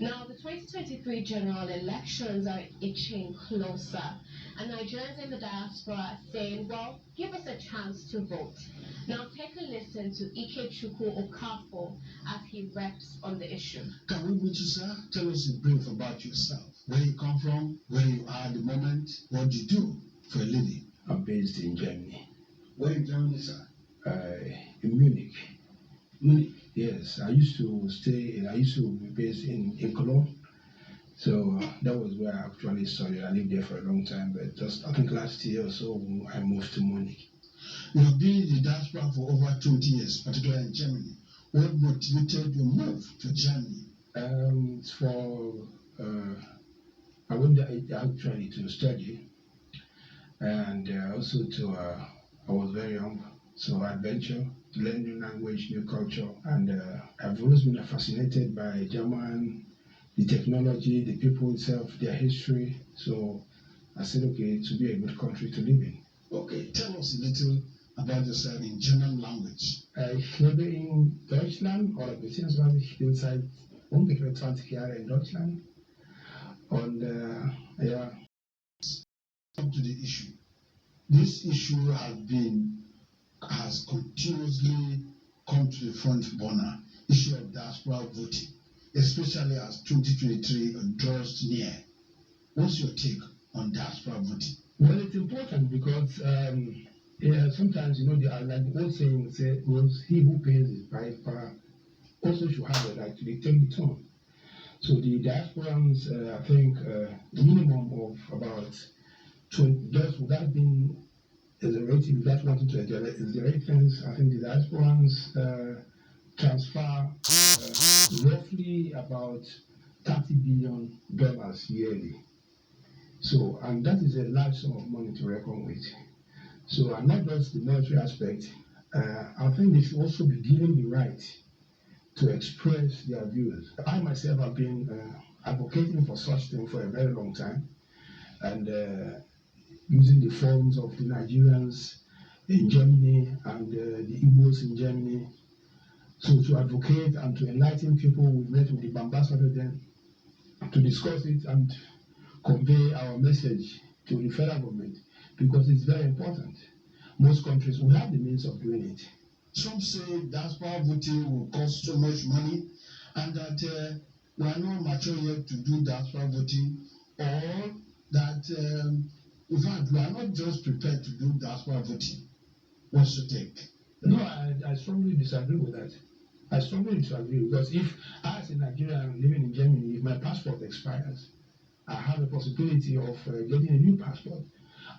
Now, the 2023 general elections are inching closer, and Nigerians in the diaspora are saying, well, give us a chance to vote. Now, take a listen to Ikechukwu Okafo as he reps on the issue. Can we meet you, sir? Tell us in brief about yourself. Where you come from, where you are at the moment, what you do for a living. I'm based in Germany. Where in Germany, sir? In Munich. Munich? Yes, I used to be based in Cologne. So that was where I actually studied. I lived there for a long time, but just I think last year or so I moved to Munich. You have been in the diaspora for over 20 years, particularly in Germany. What motivated your move to Germany? I went there actually to study, and also I was very young, so adventure, to learn new language, new culture, and I've always been fascinated by German, the technology, the people itself, their history. So I said, okay, it would be a good country to live in. Okay, tell us a little about yourself in German language. Ich lebe in Deutschland oder beziehungsweise ich bin seit ungefähr 20 Jahren in Deutschland. Und ja. Come to the issue. This issue has continuously come to the front burner. Issue of diaspora voting, especially as 2023 draws near. What's your take on diaspora voting? Well, it's important because sometimes, like the old saying was, he who pays his piper also should have the right to dictate the tone. So the diasporans, I think, minimum of about 20, just without being exaggerating, without wanting to exaggerate things, I think the diasporans transfer roughly about $30 billion yearly. So, and that is a large sum of money to reckon with. So, and not just the monetary aspect, I think they should also be given the right to express their views. I myself have been advocating for such thing for a very long time, and using the forums of the Nigerians in Germany and the Igbos in Germany, so to advocate and to enlighten people. We met with the ambassador then to discuss it and convey our message to the federal government, because it's very important. Most countries will have the means of doing it. Some say diaspora voting will cost so much money, and that we are not mature yet to do diaspora voting, or that in fact we are not just prepared to do diaspora voting. What's your take? No, I strongly disagree with that. I strongly disagree, because if I, as a Nigerian living in Germany, if my passport expires, I have a possibility of getting a new passport.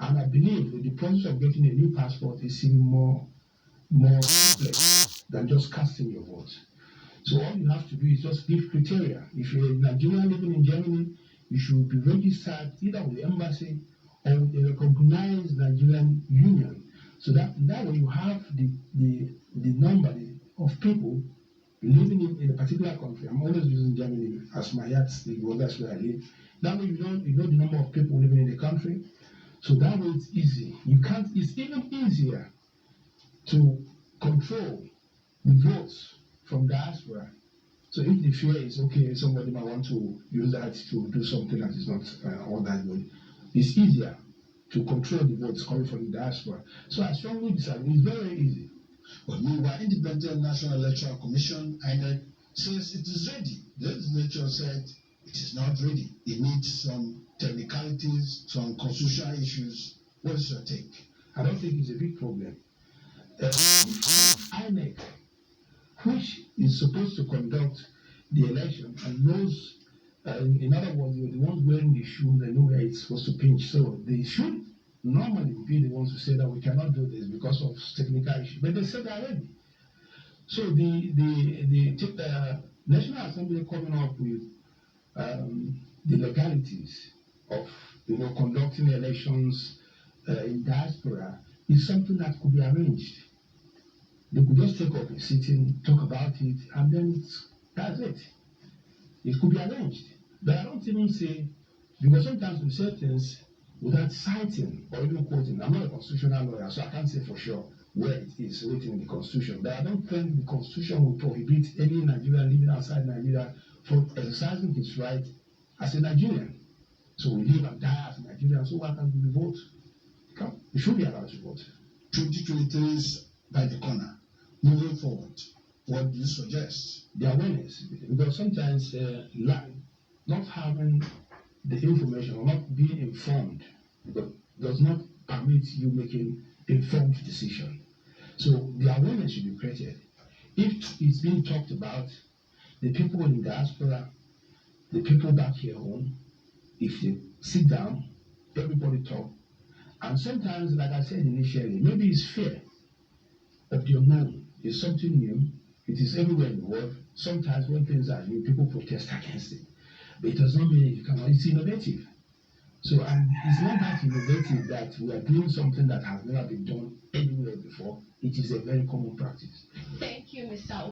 And I believe that the process of getting a new passport is even more complex than just casting your vote. So all you have to do is just give criteria. If you're a Nigerian living in Germany, you should be registered either with the embassy or with a recognized Nigerian union. So that way you have the number of people living in a particular country. I'm always using Germany as my yardstick, because that's where I live. That way you know the number of people living in the country. So that way it's easy. It's even easier to control the votes from diaspora. So if the fear is, okay, somebody might want to use that to do something that is not all that good, it's easier to control the votes coming from the diaspora. So I strongly disagree. It's very easy. But meanwhile, Independent National Electoral Commission, INEC, says it is ready. The legislature said it is not ready. It needs some technicalities, some constitutional issues. What is your take? I don't think it's a big problem. INEC, which is supposed to conduct the election, and knows, in other words, the ones wearing the shoe, they know where it's supposed to pinch. So they should normally be the ones who say that we cannot do this because of technical issues. But they said that already. So the National Assembly coming up with the legalities of conducting elections in diaspora is something that could be arranged. They could just take up a sitting, talk about it, and then that's it. It could be arranged. But I don't even say, because sometimes we say things without citing or even quoting. I'm not a constitutional lawyer, so I can't say for sure where it is written in the Constitution. But I don't think the Constitution will prohibit any Nigerian living outside Nigeria for exercising his right as a Nigerian. So we live and die as a Nigerian, so why can't we vote? Come, we should be allowed to vote. 2023 is by the corner. Moving forward, what do you suggest? The awareness, because sometimes not having the information or not being informed does not permit you making informed decision. So the awareness should be created. If it's being talked about, the people in the diaspora, the people back here home, if they sit down, everybody talk, and sometimes, like I said initially, maybe it's fear of the unknown. It's something new. It is everywhere in the world. Sometimes when things are new, people protest against it. But it does not mean it's innovative. So, and it's not that innovative that we are doing something that has never been done anywhere before. It is a very common practice. Thank you, Mr.